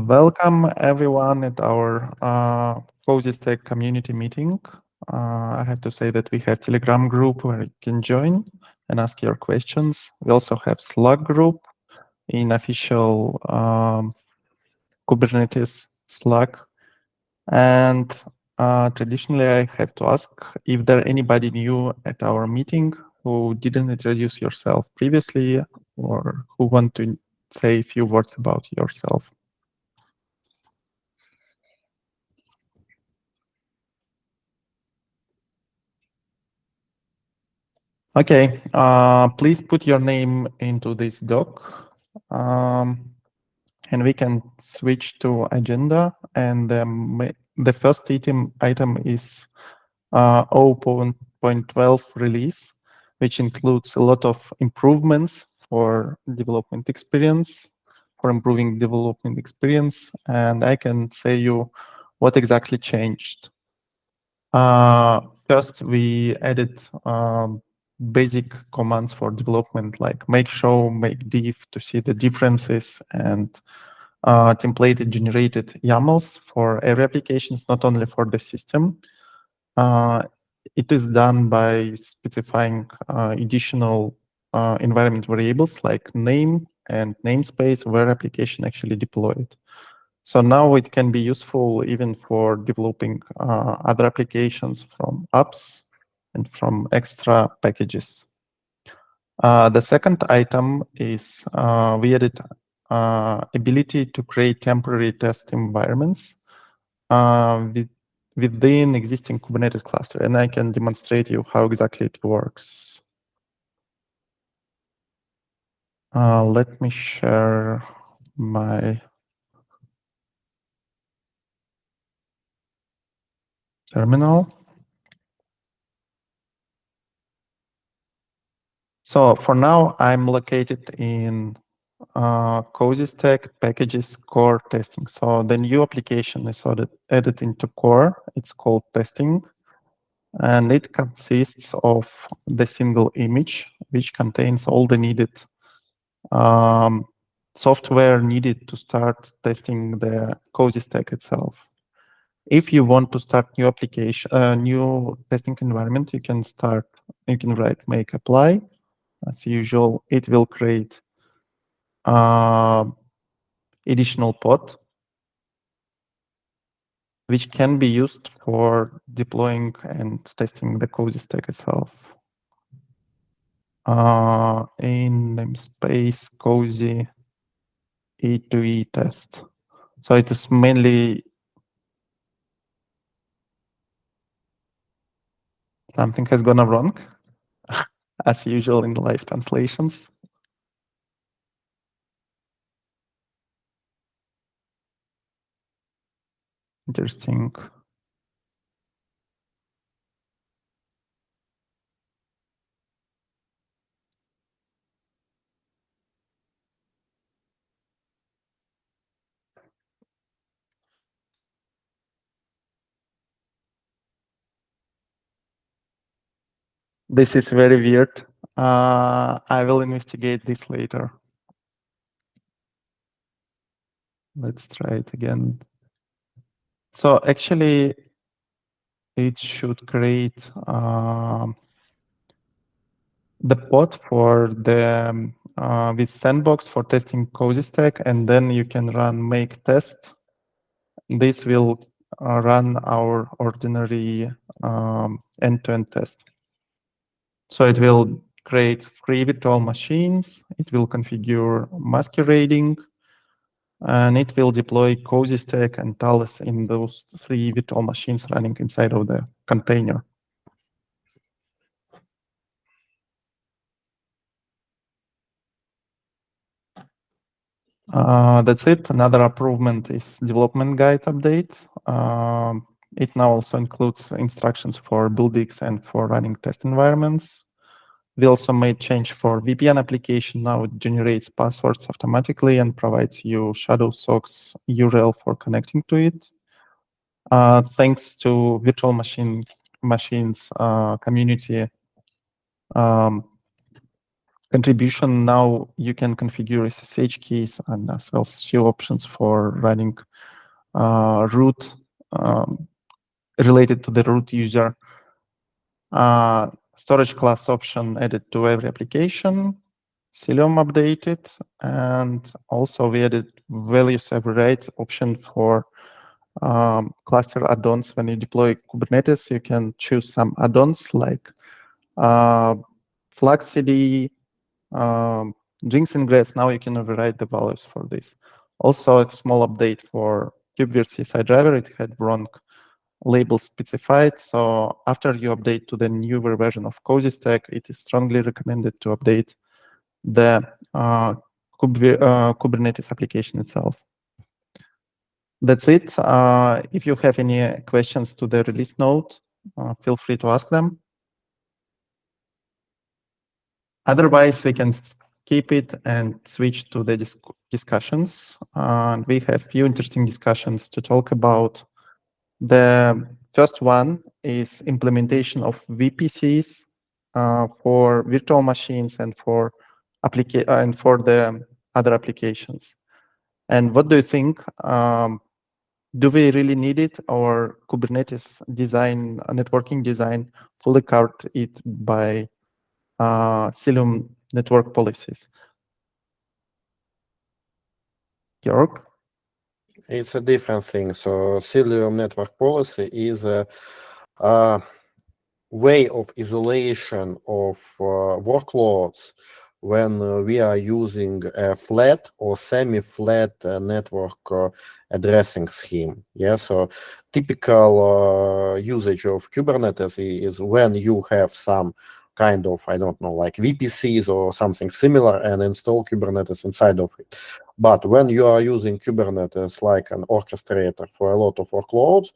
Welcome everyone at our Cozystack community meeting. I have to say that we have Telegram group where you can join and ask your questions. We also have Slack group in official Kubernetes Slack. And traditionally, I have to ask if there anybody new at our meeting who didn't introduce yourself previously or who want to say a few words about yourself. Okay, please put your name into this doc, and we can switch to agenda. And the first item is 0.12 release, which includes a lot of improvements for development experience, for improving development experience. And I can say you what exactly changed. First, we added basic commands for development like make show, make diff to see the differences, and templated generated YAMLs for every applications, not only for the system. It is done by specifying additional environment variables like name and namespace where application actually deployed. So now it can be useful even for developing other applications from apps and from extra packages. The second item is we added ability to create temporary test environments within existing Kubernetes cluster, and I can demonstrate you how exactly it works. Let me share my terminal. So for now, I'm located in Cozystack packages core testing. So the new application is added into core. It's called testing. And it consists of the single image, which contains all the needed software needed to start testing the Cozystack itself. If you want to start new application, new testing environment, you can write make apply. As usual, it will create additional pod, which can be used for deploying and testing the Cozystack itself. In namespace Cozy E2E test. So it is mainly something has gone wrong, as usual in live translations. Interesting. This is very weird. I will investigate this later. Let's try it again. So actually, it should create the pod for the with Sandbox for testing Cozystack, and then you can run make test. This will run our ordinary end-to-end test. So it will create 3 virtual machines. It will configure masquerading, and it will deploy Cozystack and Talus in those 3 virtual machines running inside of the container. That's it. Another improvement is development guide update. It now also includes instructions for buildings and for running test environments. We also made change for VPN application. Now it generates passwords automatically and provides you shadow socks URL for connecting to it. Thanks to virtual machines community contribution, now you can configure SSH keys and as well as few options for running root related to the root user. Storage class option added to every application. Cilium updated, and also we added values every write option for cluster add-ons. When you deploy Kubernetes, you can choose some add-ons like Flaxcd, Jinx Ingress. Now you can override the values for this. Also, a small update for kubevirt CSI driver. It had wrong label specified. So after you update to the newer version of Cozystack, it is strongly recommended to update the Kubernetes application itself. That's it. If you have any questions to the release note, feel free to ask them. Otherwise, we can keep it and switch to the discussions. And we have few interesting discussions to talk about. The first one is implementation of VPCs for virtual machines and for the other applications. And what do you think? Do we really need it, or Kubernetes design, networking design, fully covered it by Cilium network policies? Georg? It's a different thing. So Cilium network policy is a way of isolation of workloads when we are using a flat or semi-flat network addressing scheme. Yeah, so typical usage of Kubernetes is when you have some kind of, I don't know, like VPCs or something similar and install Kubernetes inside of it. But when you are using Kubernetes like an orchestrator for a lot of workloads,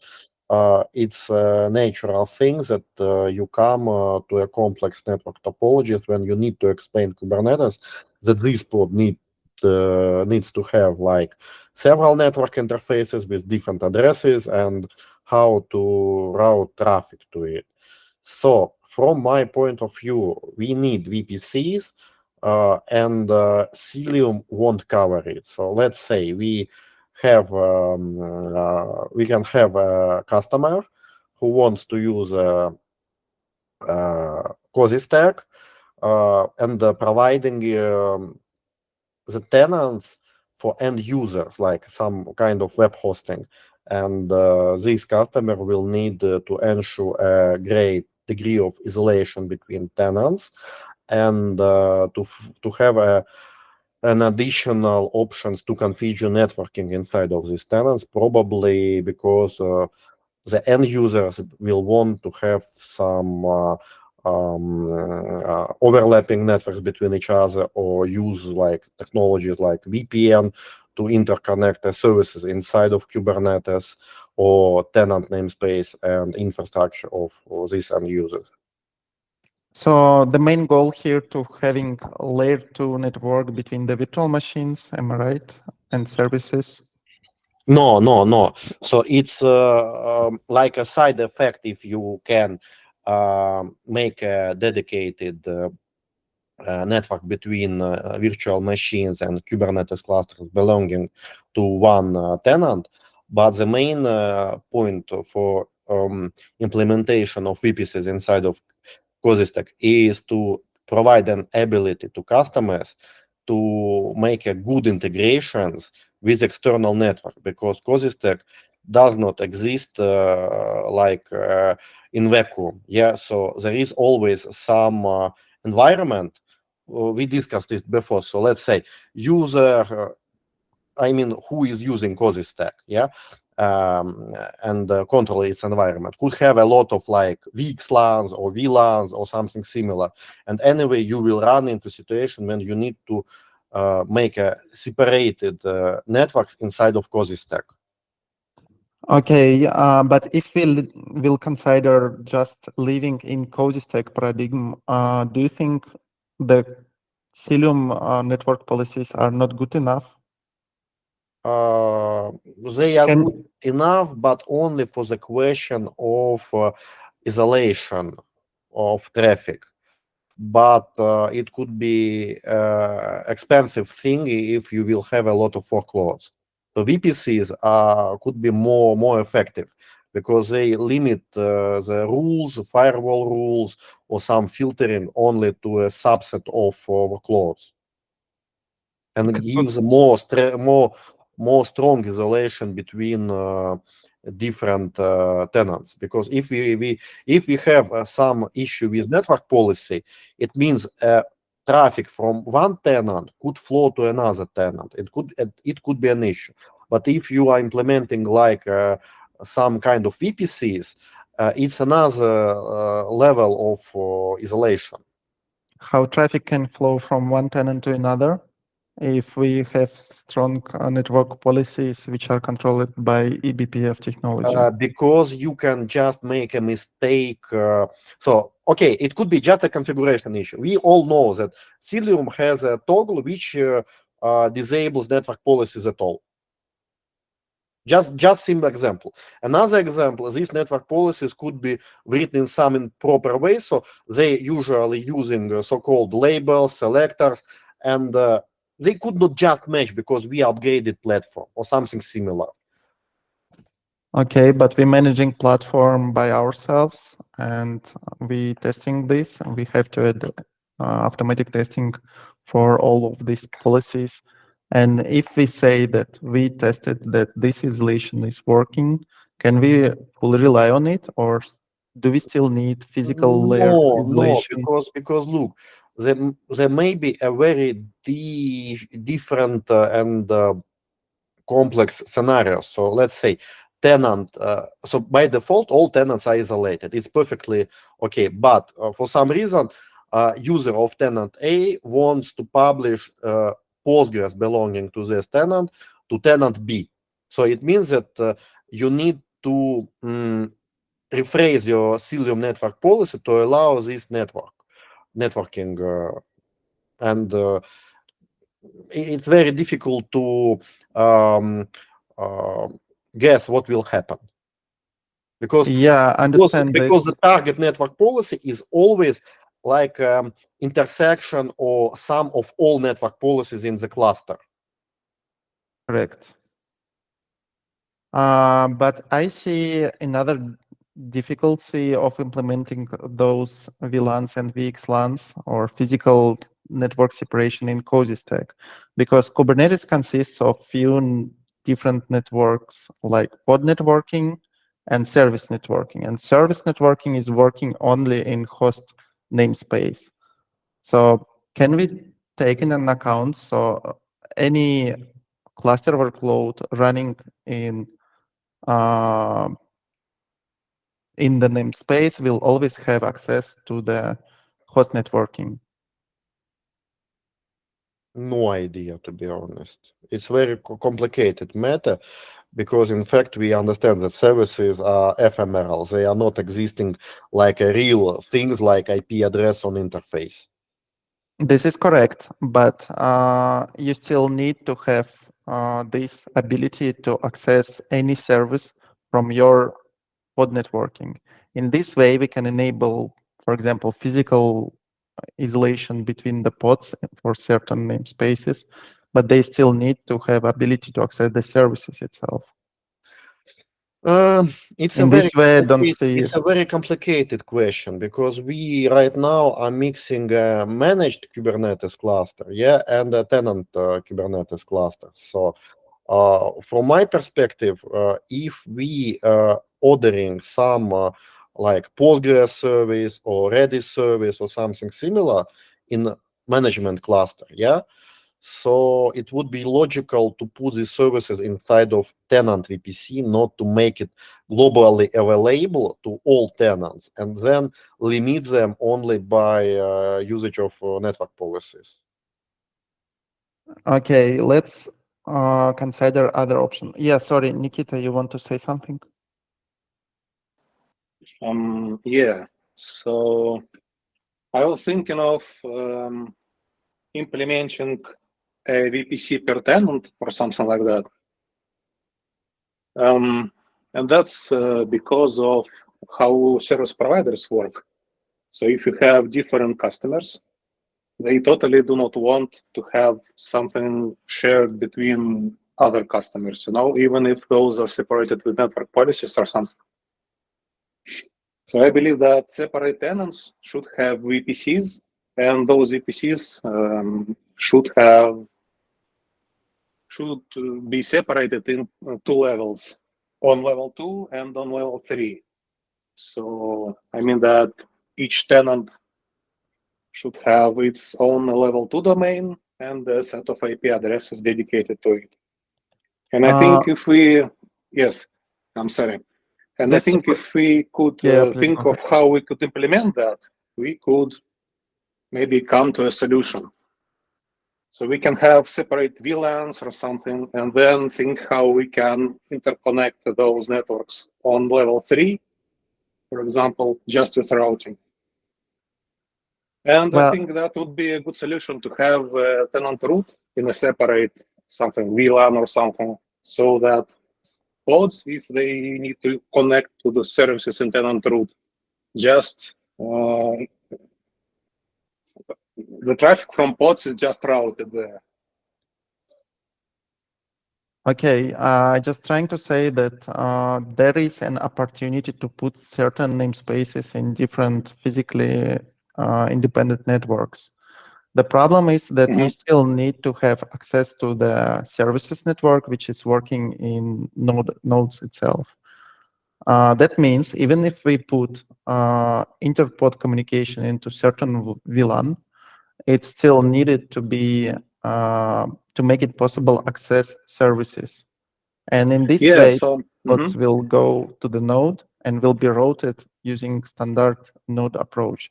it's a natural thing that you come to a complex network topologist when you need to explain Kubernetes, that this pod needs to have like several network interfaces with different addresses and how to route traffic to it. So from my point of view, we need VPCs and Cilium won't cover it. So let's say we can have a customer who wants to use Cozystack and providing the tenants for end users, like some kind of web hosting. And this customer will need to ensure a great degree of isolation between tenants and to have an additional options to configure networking inside of these tenants, probably because the end users will want to have some overlapping networks between each other, or use like technologies like VPN to interconnect the services inside of Kubernetes or tenant namespace and infrastructure of these end users. So the main goal here to having a layer 2 network between the virtual machines, am I right, and services? No. So it's like a side effect if you can make a dedicated network between virtual machines and Kubernetes clusters belonging to one tenant. But the main point for implementation of VPCs inside of Cozystack is to provide an ability to customers to make a good integrations with external network, because Cozystack does not exist in vacuum. Yeah, so there is always some environment. We discussed this before. So let's say user, who is using Cozystack, yeah, and control its environment, could have a lot of like VXLANs or VLANs or something similar. And anyway, you will run into situation when you need to make a separated networks inside of Cozystack. Okay, but if we'll consider just living in Cozystack paradigm, do you think the Cilium network policies are not good enough? They are good enough, but only for the question of isolation of traffic. but it could be expensive thing if you will have a lot of workloads. So VPCs could be more effective because they limit the rules, firewall rules, or some filtering only to a subset of workloads, and it gives more strong isolation between different tenants. Because if we have some issue with network policy, it means traffic from one tenant could flow to another tenant. It could be an issue. But if you are implementing like some kind of VPCs, it's another level of isolation. How traffic can flow from one tenant to another if we have strong network policies which are controlled by eBPF technology? Because you can just make a mistake. So, okay, it could be just a configuration issue. We all know that Cilium has a toggle which disables network policies at all. Just simple example. Another example, these network policies could be written in some improper way. So they usually using so-called labels, selectors, and they could not just match because we upgraded platform or something similar. Okay, but we're managing platform by ourselves and we testing this, and we have to add automatic testing for all of these policies. And if we say that we tested that this isolation is working, can we fully rely on it, or do we still need physical layer isolation? No, because look, there may be a very different and complex scenario. So let's say tenant. So by default, all tenants are isolated. It's perfectly okay. But for some reason, user of tenant A wants to publish Postgres belonging to this tenant to tenant B. So it means that you need to rephrase your Cilium network policy to allow this networking, and it's very difficult to guess what will happen, because understand because this. the target network policy is always like intersection or sum of all network policies in the cluster. Correct. But I see another difficulty of implementing those VLANs and VXLANs or physical network separation in Cozystack, because Kubernetes consists of few different networks like pod networking and service networking. And service networking is working only in host namespace. So can we take in an account so any cluster workload running in the namespace will always have access to the host networking? No idea, to be honest. It's very complicated matter, because in fact we understand that services are ephemeral. They are not existing like a real things like IP address on interface. This is correct, but you still need to have this ability to access any service from your pod networking. In this way, we can enable, for example, physical isolation between the pods for certain namespaces, but they still need to have ability to access the services itself. It's a very complicated question, because we right now are mixing a managed Kubernetes cluster, and a tenant Kubernetes cluster. So from my perspective, if we ordering some like Postgres service or Redis service or something similar in management cluster, so it would be logical to put these services inside of tenant VPC, not to make it globally available to all tenants, and then limit them only by usage of network policies. Okay, let's consider other option. Yeah, sorry, Nikita, you want to say something? Yeah, so I was thinking of implementing a VPC per tenant or something like that. And that's because of how service providers work. So if you have different customers, they totally do not want to have something shared between other customers, even if those are separated with network policies or something. So I believe that separate tenants should have VPCs, and those VPCs should be separated in 2 levels, on level 2 and on level 3. So I mean that each tenant should have its own level 2 domain and a set of IP addresses dedicated to it. And I think if we, yes, I'm sorry. And I think if we could think of how we could implement that, we could maybe come to a solution. So we can have separate VLANs or something, and then think how we can interconnect those networks on level 3, for example, just with routing. And I think that would be a good solution to have a tenant root in a separate something, VLAN or something, so that pods, if they need to connect to the services in tenant root, just the traffic from pods is just routed there. Okay, just trying to say that there is an opportunity to put certain namespaces in different physically independent networks. The problem is that we still need to have access to the services network, which is working in nodes itself. That means even if we put interpod communication into certain VLAN, it's still needed to be to make it possible access services. And in this way, pods will go to the node and will be routed using standard node approach.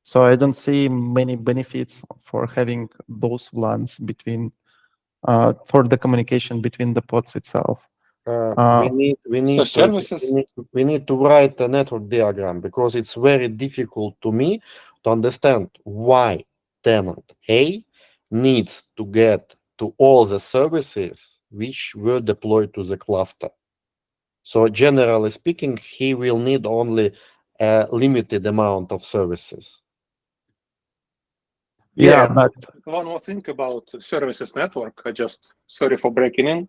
So I don't see many benefits for having those VLANs between for the communication between the pods itself. We need to write a network diagram, because it's very difficult to me to understand why tenant A needs to get to all the services which were deployed to the cluster. So generally speaking, he will need only a limited amount of services. Yeah, but one more thing about services network. Sorry for breaking in.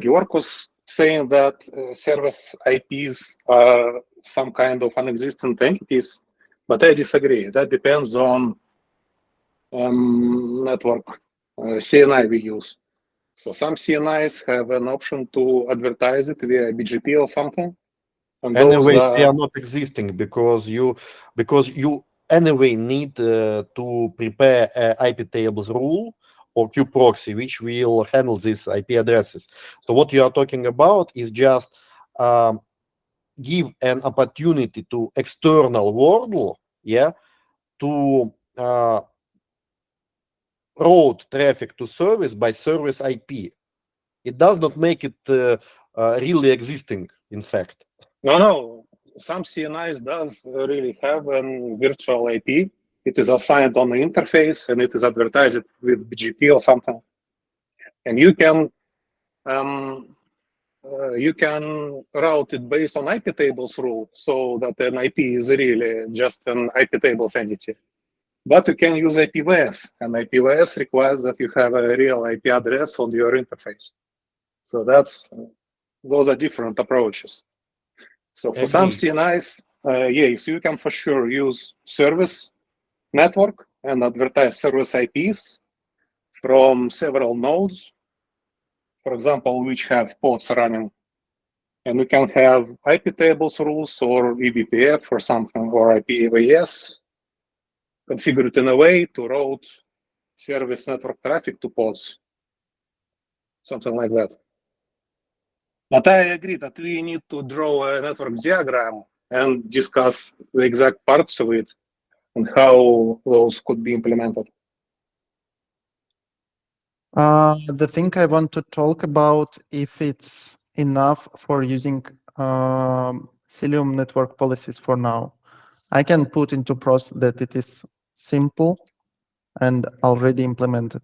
Georg was saying that service IPs are some kind of unexistent entities, but I disagree. That depends on network CNI we use. So some CNIs have an option to advertise it via BGP or something. And anyway, they are not existing because you anyway need to prepare a IP tables rule or kubeproxy, which will handle these IP addresses. So what you are talking about is just give an opportunity to external world, to route traffic to service by service IP. It does not make it really existing, in fact. No. Some CNIs does really have a virtual IP. It is assigned on the interface and it is advertised with BGP or something. And you can route it based on IP tables rule, so that an IP is really just an IP tables entity. But you can use IPVS, and IPVS requires that you have a real IP address on your interface. So those are different approaches. So for some CNIs, yes, you can for sure use service network and advertise service IPs from several nodes, for example, which have pods running. And we can have IP tables rules or eBPF or something, or IPVS configured in a way to route service network traffic to pods, something like that. But I agree that we need to draw a network diagram and discuss the exact parts of it and how those could be implemented. The thing I want to talk about, if it's enough for using Cilium network policies for now. I can put into pros that it is simple and already implemented.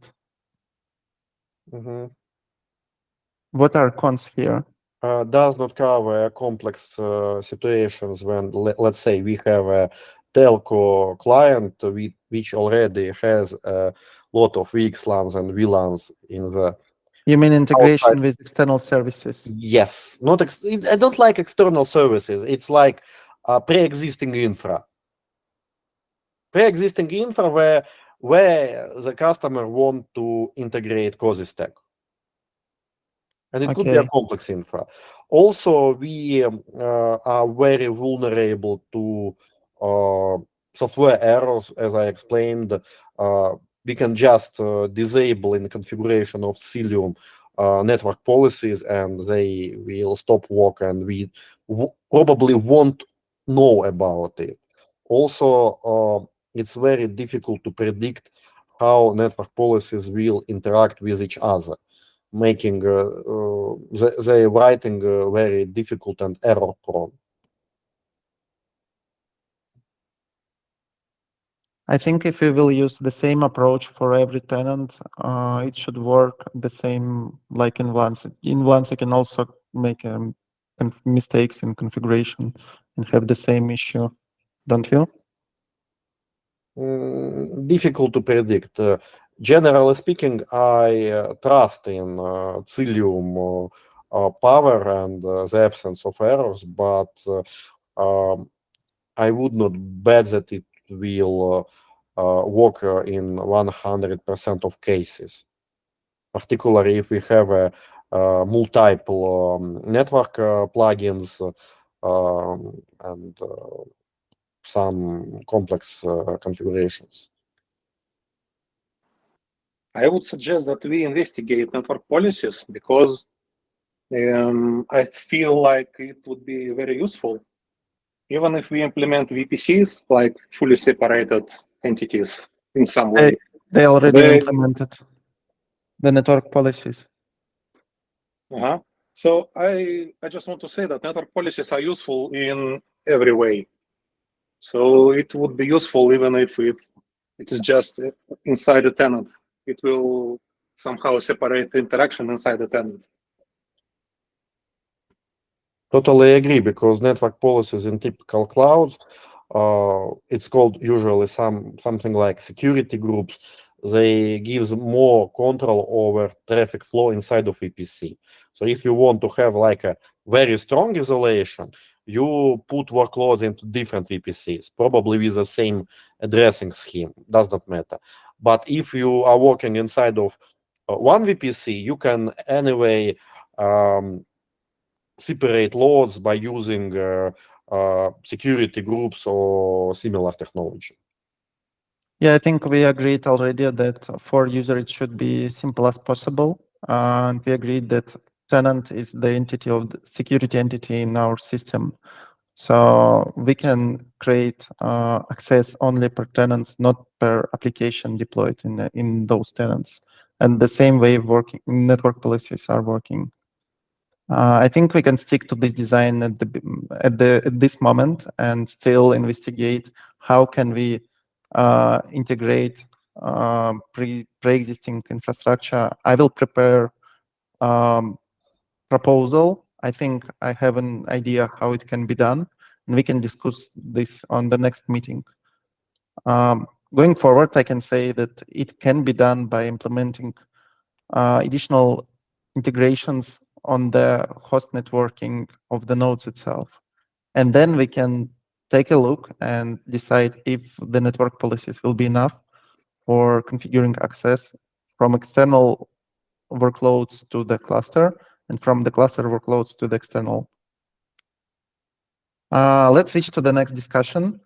What are cons here? Does not cover complex situations when, let's say, we have telco client which already has a lot of VXLANs and VLANs in the. You mean integration with external services? Yes, not. I don't like external services. It's like pre-existing infra. Pre-existing infra where the customer want to integrate Cozystack. And it could be a complex infra. Also, we are very vulnerable to software errors, as I explained. We can just disable in configuration of Cilium network policies, and they will stop work, and we probably won't know about it. Also, it's very difficult to predict how network policies will interact with each other, making the writing very difficult and error prone. I think if we will use the same approach for every tenant, it should work the same like in VLANs. In VLANs, you can also make mistakes in configuration and have the same issue, don't you? Difficult to predict. Generally speaking, I trust in Cilium power and the absence of errors, but I would not bet that it will work in 100% of cases, particularly if we have multiple network plugins and some complex configurations. I would suggest that we investigate network policies because I feel like it would be very useful. Even if we implement VPCs, like fully separated entities in some way. They already implemented the network policies. So I just want to say that network policies are useful in every way. So it would be useful even if it is just inside the tenant. It will somehow separate the interaction inside the tenant. Totally agree, because network policies in typical clouds, it's called usually something like security groups. They gives more control over traffic flow inside of VPC. So if you want to have like a very strong isolation, you put workloads into different VPCs, probably with the same addressing scheme, does not matter. But if you are working inside of one VPC, you can anyway separate loads by using security groups or similar technology. Yeah, I think we agreed already that for user it should be simple as possible. And we agreed that tenant is the entity of the security entity in our system. So we can create access only per tenants, not per application deployed in those tenants. And the same way working network policies are working. I think we can stick to this design at this moment and still investigate how can we integrate pre-existing infrastructure. I will prepare proposal. I think I have an idea how it can be done, and we can discuss this on the next meeting. Going forward, I can say that it can be done by implementing additional integrations on the host networking of the nodes itself. And then we can take a look and decide if the network policies will be enough for configuring access from external workloads to the cluster and from the cluster workloads to the external. Let's switch to the next discussion.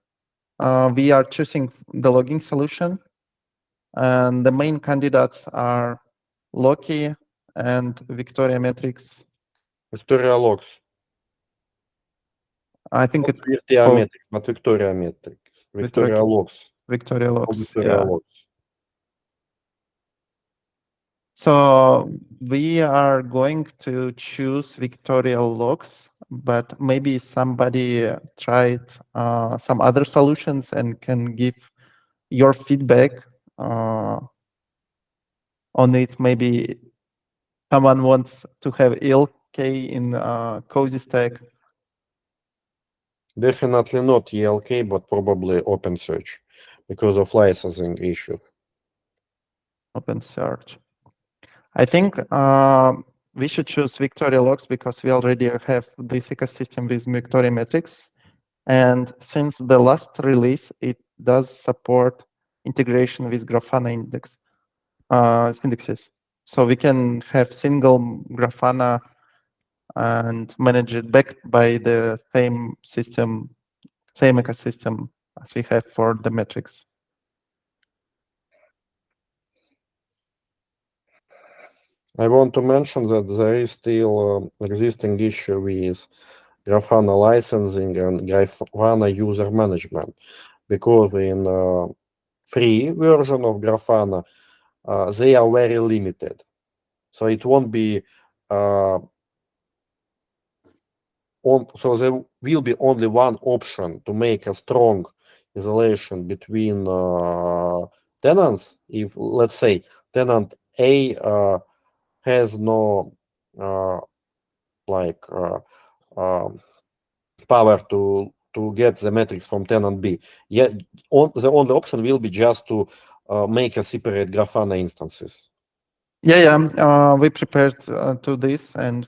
We are choosing the logging solution, and the main candidates are Loki and Victoria Metrics. Victoria Logs. I think it's Victoria Metrics, not Victoria Metrics. Victoria Logs. Victoria Logs. Victoria Logs. So we are going to choose Victoria Logs, but maybe somebody tried some other solutions and can give your feedback on it. Maybe someone wants to have ELK in Cozystack. Definitely not ELK, but probably OpenSearch because of licensing issues. OpenSearch. I think we should choose Victoria Logs because we already have this ecosystem with Victoria Metrics. And since the last release, it does support integration with Grafana indexes. So we can have single Grafana and manage it backed by the same system, same ecosystem as we have for the metrics. I want to mention that there is still existing issue with Grafana licensing and Grafana user management, because in free version of Grafana, they are very limited. So it won't be so there will be only one option to make a strong isolation between tenants. If, let's say, tenant A has no power to get the metrics from tenant B, the only option will be just to make a separate Grafana instances. Yeah, we prepared to this, and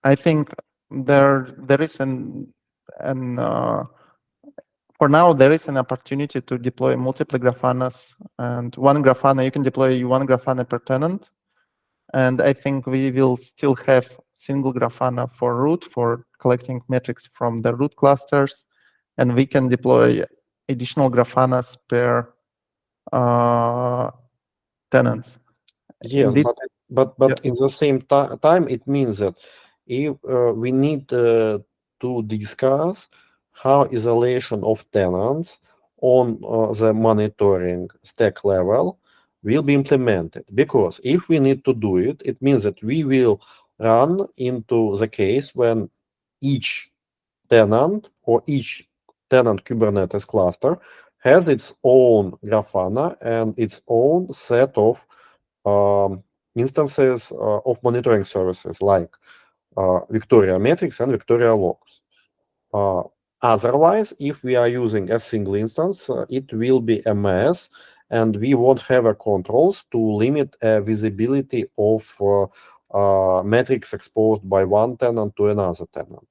I think there is for now there is an opportunity to deploy multiple Grafanas, and one Grafana, you can deploy one Grafana per tenant. And I think we will still have single Grafana for root, for collecting metrics from the root clusters, and we can deploy additional Grafanas per tenants. Yes, but Yeah. in the same time, it means that if we need to discuss how isolation of tenants on the monitoring stack level will be implemented. Because if we need to do it, it means that we will run into the case when each tenant or each tenant Kubernetes cluster has its own Grafana and its own set of instances of monitoring services like Victoria Metrics and Victoria Logs. Otherwise, if we are using a single instance, it will be a mess, and we won't have a controls to limit visibility of metrics exposed by one tenant to another tenant.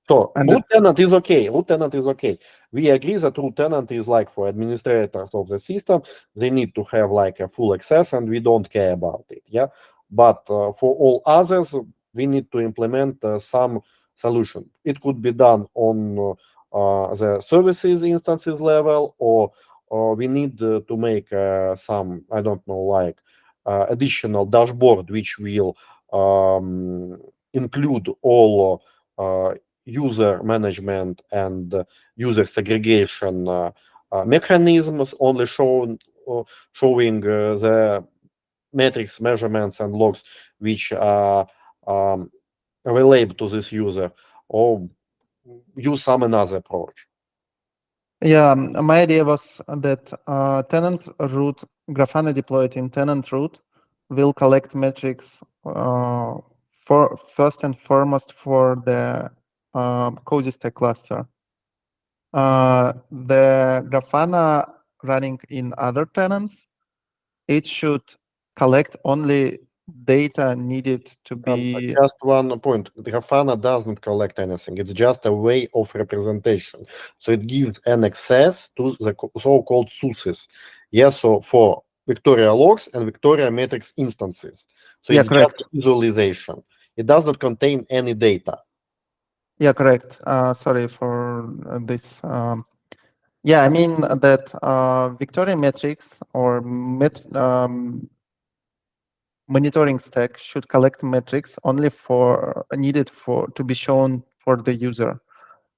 So root tenant is okay. Root tenant is okay. We agree that root tenant is like for administrators of the system. They need to have like a full access, and we don't care about it. Yeah, but for all others, we need to implement some solution. It could be done on the services instances level, or we need to make some, I don't know, like additional dashboard which will include all user management and user segregation mechanisms, only showing the metrics, measurements, and logs which are available to this user, or use some another approach. Yeah, my idea was that tenant root, Grafana deployed in tenant root, will collect metrics for first and foremost for the Cozystack cluster. The Grafana running in other tenants, it should collect only data needed to be. Just one point. Grafana doesn't collect anything. It's just a way of representation. So it gives an access to the so-called sources. Yes, so for Victoria Logs and Victoria Metrics instances. So Yeah, it's correct. just visualization. It does not contain any data. Yeah, correct. Sorry for this. Yeah, I mean that Victoria Metrics or monitoring stack should collect metrics only for needed for to be shown for the user.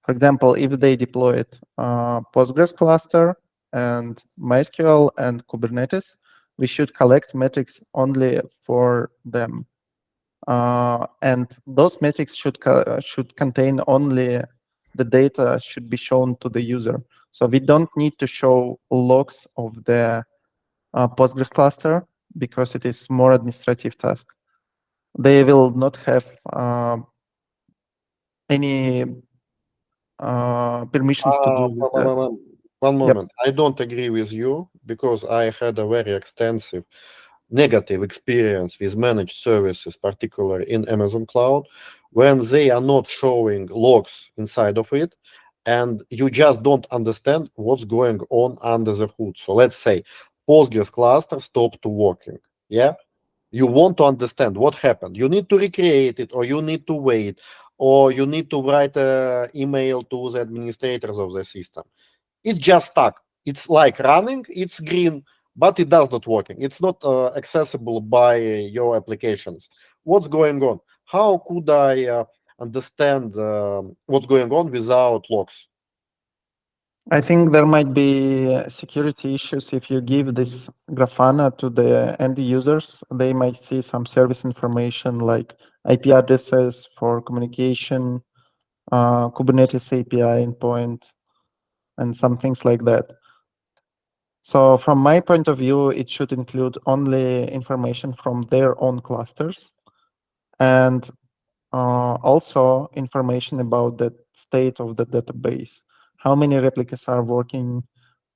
For example, if they deployed Postgres cluster and MySQL and Kubernetes, we should collect metrics only for them. And those metrics should contain only the data should be shown to the user. So we don't need to show logs of the Postgres cluster because it is more administrative task. They will not have any permissions to do with that. One moment. I don't agree with you because I had a very extensive negative experience with managed services, particularly in Amazon Cloud, when they are not showing logs inside of it, and you just don't understand what's going on under the hood. So let's say Postgres cluster stopped working. Yeah. You want to understand what happened. You need to recreate it, or you need to wait, or you need to write an email to the administrators of the system. It's just stuck. It's like running, it's green, but it does not working. It's not accessible by your applications. What's going on? How could I understand what's going on without logs? I think there might be security issues if you give this Grafana to the end users. They might see some service information like IP addresses for communication, Kubernetes API endpoint, and some things like that. So from my point of view, it should include only information from their own clusters, and also information about the state of the database. How many replicas are working,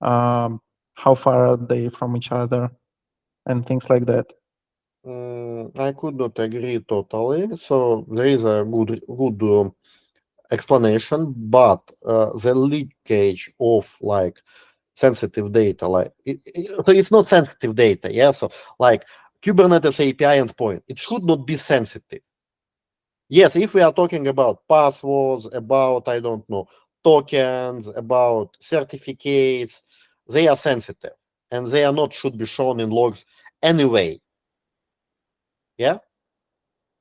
how far are they from each other, and things like that. I could not agree totally. So there is a good explanation, but the leakage of like sensitive data, like so it's not sensitive data, yeah. So like Kubernetes API endpoint, it should not be sensitive. Yes, if we are talking about passwords, about I don't know tokens, about certificates, they are sensitive and they are not should be shown in logs anyway. Yeah,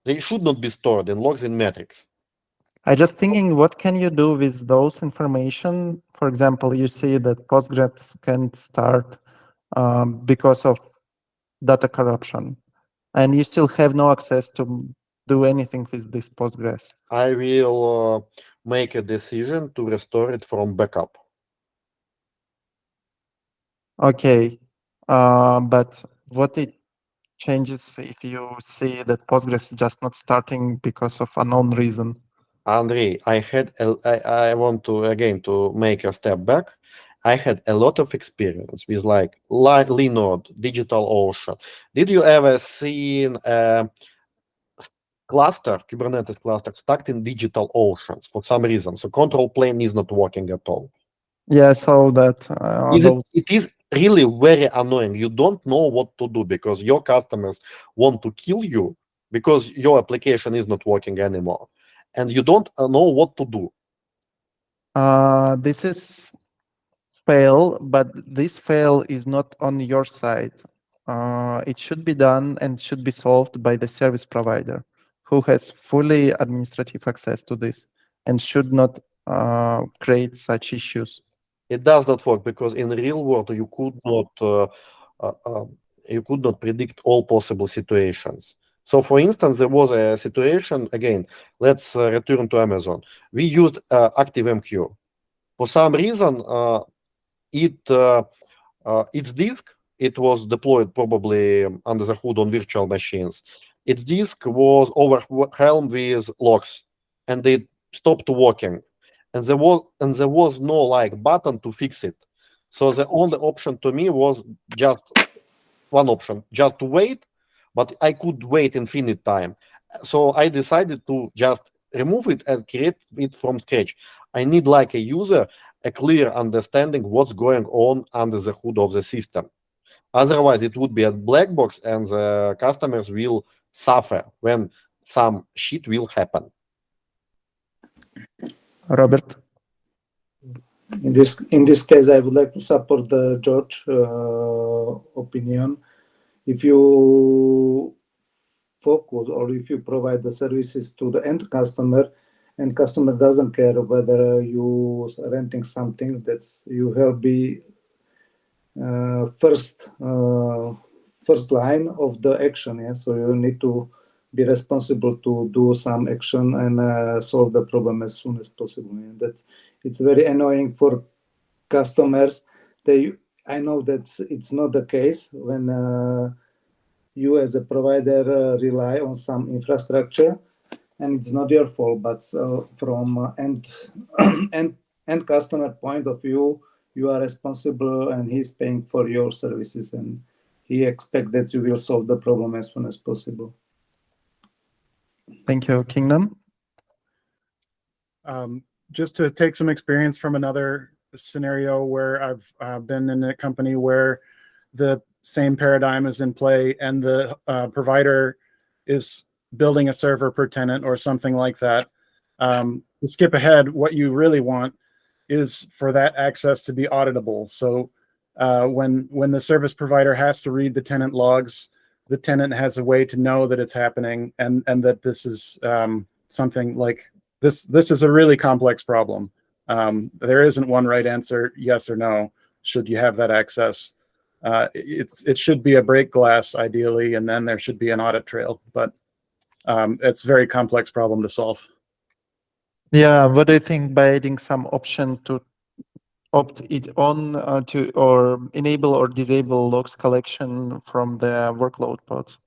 they should not be stored in logs in metrics. I just thinking, what can you do with those information? For example, you see that Postgres can't start because of data corruption, and you still have no access to do anything with this Postgres. I will make a decision to restore it from backup. Okay, but what it changes if you see that Postgres is just not starting because of unknown reason? Andrei, I want to again to make a step back. I had a lot of experience with like Linode, DigitalOcean. Did you ever seen a cluster, Kubernetes cluster stuck in DigitalOcean for some reason? So control plane is not working at all. Yeah, so that It is really very annoying. You don't know what to do because your customers want to kill you because your application is not working anymore, and you don't know what to do. this is fail, but this fail is not on your side. It should be done and should be solved by the service provider who has fully administrative access to this and should not create such issues. It does not work because in the real world you could not predict all possible situations. So, for instance, there was a situation again. Let's return to Amazon. We used ActiveMQ. For some reason, its disk, it was deployed probably under the hood on virtual machines. Its disk was overwhelmed with logs, and it stopped working. And there was no like button to fix it. So the only option to me was just one option, just to wait, but I could wait infinite time. So I decided to just remove it and create it from scratch. I need like a user a clear understanding what's going on under the hood of the system. Otherwise, it would be a black box and the customers will suffer when some shit will happen. Robert? In this case, I would like to support the George opinion. If you focus or if you provide the services to the end customer, and customer doesn't care whether you renting something, that's you will be first line of the action. Yeah, so you need to be responsible to do some action and solve the problem as soon as possible. And that's it's very annoying for customers. I know that it's not the case when you as a provider rely on some infrastructure, and it's not your fault, but from end end customer point of view, you are responsible and he's paying for your services, and he expects that you will solve the problem as soon as possible. Thank you, Kingdom. Just to take some experience from another scenario where I've been in a company where the same paradigm is in play and the provider is building a server per tenant or something like that. To skip ahead, what you really want is for that access to be auditable. So when the service provider has to read the tenant logs, the tenant has a way to know that it's happening and that this is something like this. This is a really complex problem. There isn't one right answer, yes or no, should you have that access. It should be a break glass ideally, and then there should be an audit trail, but it's a very complex problem to solve. Yeah, what do you think by adding some option to opt it on to or enable or disable logs collection from the workload pods?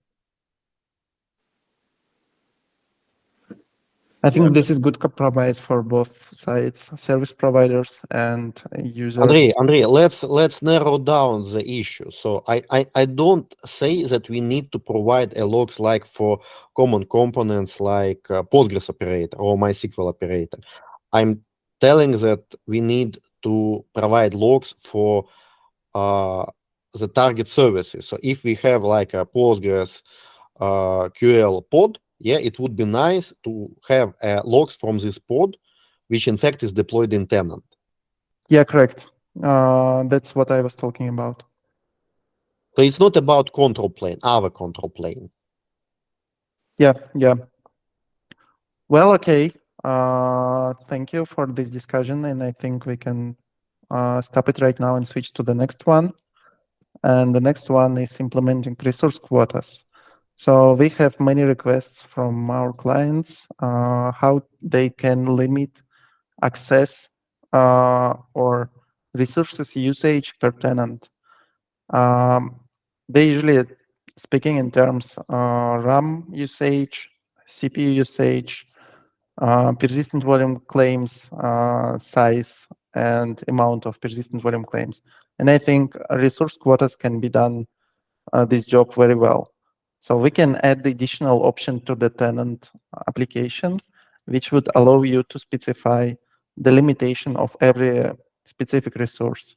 I think this is good compromise for both sides, service providers and users. Andrei, let's narrow down the issue. So I don't say that we need to provide a logs like for common components like Postgres operator or MySQL operator. I'm telling that we need to provide logs for the target services. So if we have like a Postgres QL pod, yeah, it would be nice to have logs from this pod, which in fact is deployed in tenant. Yeah, correct. That's what I was talking about. So it's not about control plane, our control plane. Yeah. Well, okay. Thank you for this discussion, and I think we can stop it right now and switch to the next one. And the next one is implementing resource quotas. So we have many requests from our clients how they can limit access or resources usage per tenant. They usually speaking in terms RAM usage, CPU usage, persistent volume claims, size, and amount of persistent volume claims. And I think resource quotas can be done this job very well. So we can add the additional option to the tenant application, which would allow you to specify the limitation of every specific resource.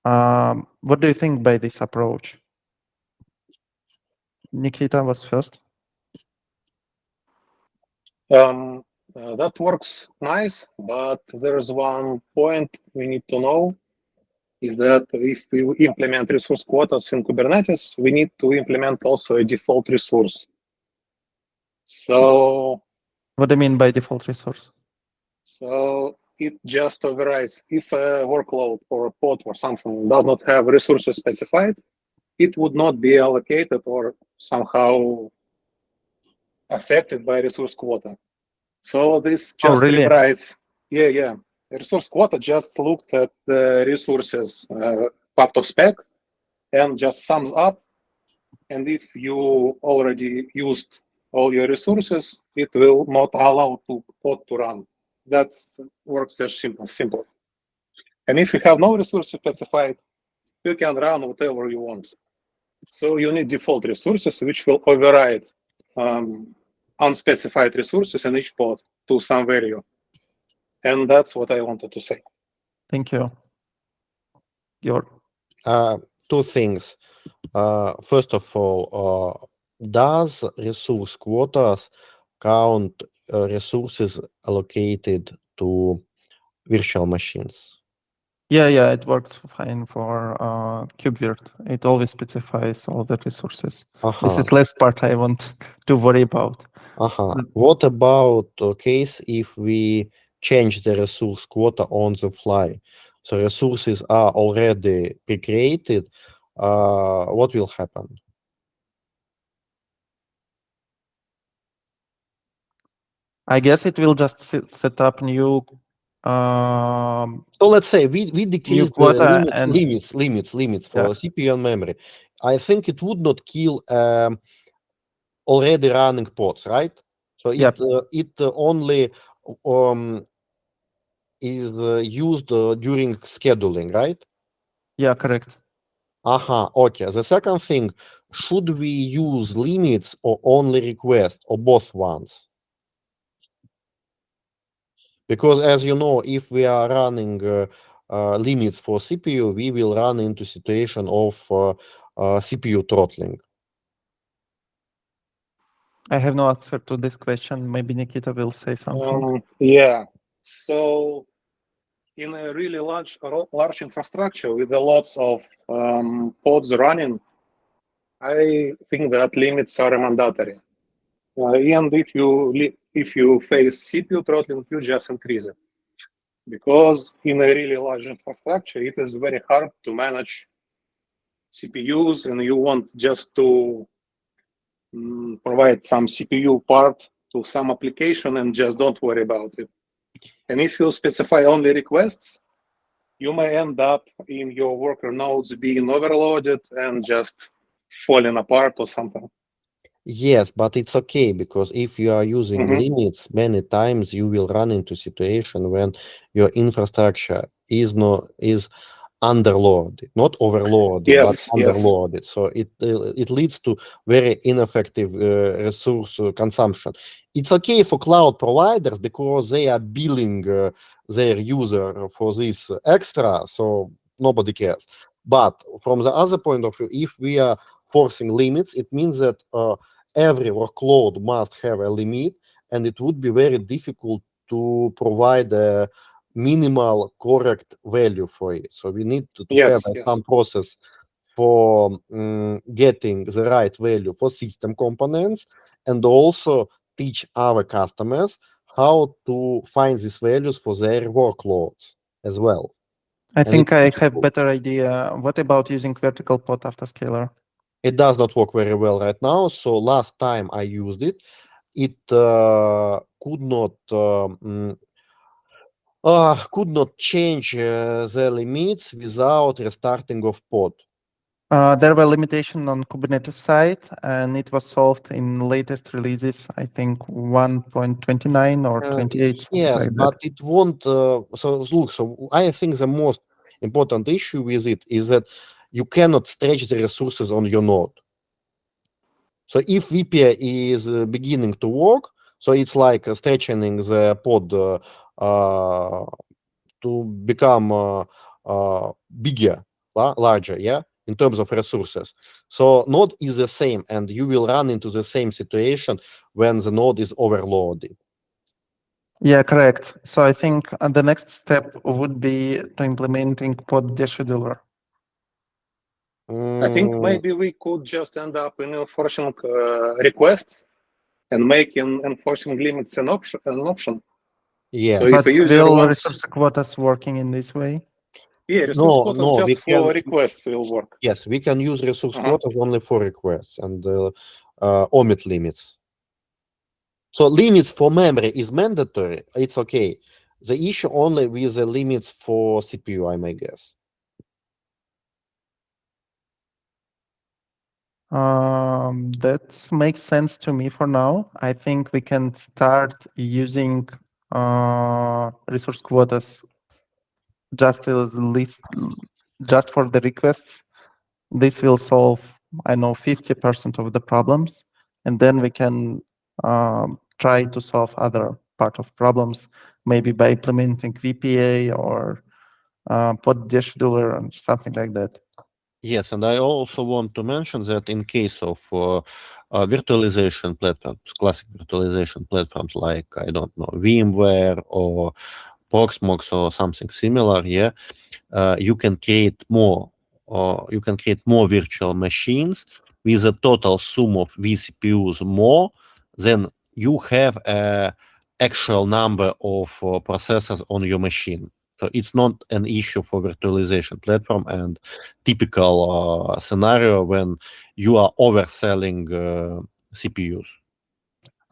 What do you think by this approach? Nikita was first. That works nice, but there is one point we need to know is that if we implement resource quotas in Kubernetes, we need to implement also a default resource. So what do you mean by default resource? So it just overrides if a workload or a pod or something does not have resources specified, it would not be allocated or somehow affected by resource quota. So this just overrides. Yeah. The resource quota just looked at the resources part of spec and just sums up. And if you already used all your resources, it will not allow pod to run. That works just simple. And if you have no resources specified, you can run whatever you want. So you need default resources, which will override unspecified resources in each pod to some value. And that's what I wanted to say. Thank you. Two things. First of all, does resource quotas count resources allocated to virtual machines? Yeah, it works fine for KubeVirt. It always specifies all the resources. This is less part I want to worry about. What about a case if we change the resource quota on the fly? So resources are already pre-created. What will happen? I guess it will just set up new. So let's say we decrease the limits for CPU and memory. I think it would not kill already running pods, right? So it only is used during scheduling, right? Yeah, correct. Okay. The second thing, should we use limits or only request or both ones? Because as you know, if we are running limits for CPU, we will run into situation of CPU throttling. I have no answer to this question. Maybe Nikita will say something. Yeah. So in a really large infrastructure with a lots of pods running, I think that limits are mandatory. And if you face CPU throttling, you just increase it. Because in a really large infrastructure, it is very hard to manage CPUs, and you want just to provide some CPU part to some application and just don't worry about it. And if you specify only requests, you may end up in your worker nodes being overloaded and just falling apart or something. Yes, but it's okay, because if you are using limits, many times you will run into situation when your infrastructure is underloaded, not overloaded, but underloaded. So it leads to very ineffective resource consumption. It's okay for cloud providers because they are billing their user for this extra, so nobody cares. But from the other point of view, if we are forcing limits, it means that every workload must have a limit, and it would be very difficult to provide a minimal correct value for it. So we need to have some process for getting the right value for system components, and also teach our customers how to find these values for their workloads as well. I think I have better idea. What about using vertical pod autoscaler? It does not work very well right now. So last time I used it, it could not change the limits without restarting of pod. There were limitations on Kubernetes side, and it was solved in latest releases, I think 1.29 or 28. Yes, like but that. it won't. So I think the most important issue with it is that you cannot stretch the resources on your node. So if VPA is beginning to work, so it's like stretching the pod to become bigger, larger, yeah, in terms of resources. So node is the same, and you will run into the same situation when the node is overloaded. Yeah, correct. So I think the next step would be to implementing pod descheduler. I think maybe we could just end up in enforcing requests and making enforcing limits an option. Yeah. So if a user will wants resource quotas working in this way? Yeah, resource quotas just for requests will work. Yes, we can use resource quotas only for requests and omit limits. So limits for memory is mandatory. It's okay. The issue only with the limits for CPU, I may guess. That makes sense to me for now. I think we can start using resource quotas just as list, just for the requests. This will solve, I know, 50% of the problems, and then we can try to solve other part of problems, maybe by implementing VPA or pod descheduler and something like that. Yes, and I also want to mention that in case of virtualization platforms, classic virtualization platforms like, I don't know, VMware or Proxmox or something similar, yeah, you can create more virtual machines with a total sum of vCPUs more than you have a actual number of processors on your machine. So it's not an issue for virtualization platform and typical scenario when you are overselling CPUs.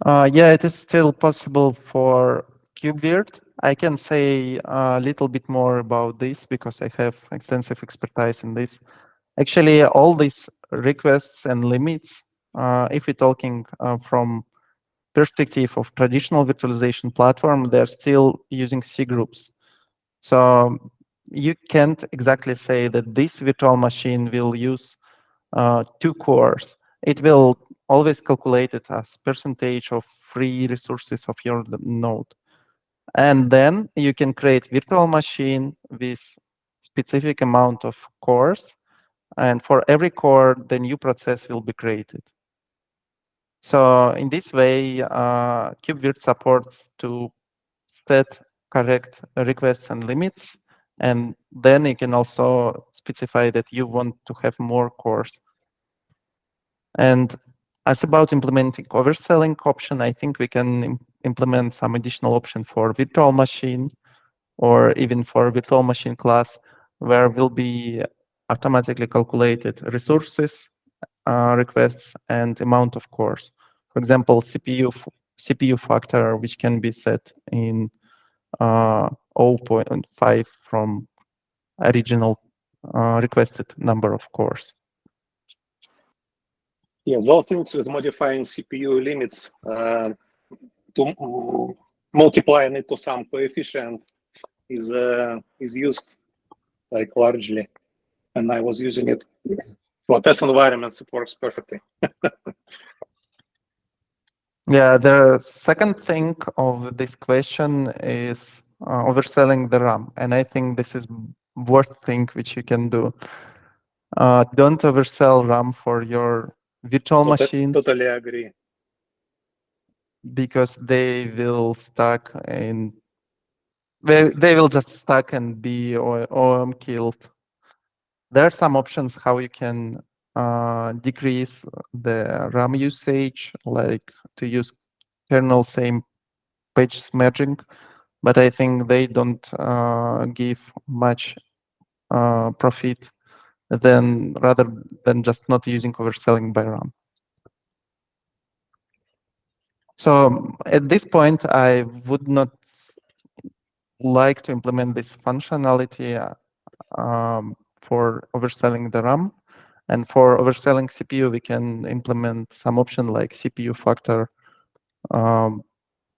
Yeah, it is still possible for KubeVirt. I can say a little bit more about this because I have extensive expertise in this. Actually, all these requests and limits, if we're talking from perspective of traditional virtualization platform, they're still using C groups. So you can't exactly say that this virtual machine will use 2 cores. It will always calculate it as percentage of free resources of your node. And then you can create virtual machine with specific amount of cores. And for every core, the new process will be created. So in this way, KubeVirt supports to set correct requests and limits. And then you can also specify that you want to have more cores. And as about implementing overselling option, I think we can implement some additional option for virtual machine or even for virtual machine class, where will be automatically calculated resources, requests, and amount of cores. For example, CPU factor, which can be set in 0.5 from original requested number of cores. Yeah, those things with modifying CPU limits to multiplying it to some coefficient is used like largely, and I was using it for test environments. It works perfectly. Yeah, the second thing of this question is overselling the RAM, and I think this is worst thing which you can do. Don't oversell RAM for your virtual machines. Totally agree. Because they will stuck in, they will just stuck and be OM killed. There are some options how you can decrease the RAM usage, like to use kernel same pages merging, but I think they don't give much profit than rather than just not using overselling by RAM. So at this point, I would not like to implement this functionality for overselling the RAM. And for overselling CPU, we can implement some option like CPU factor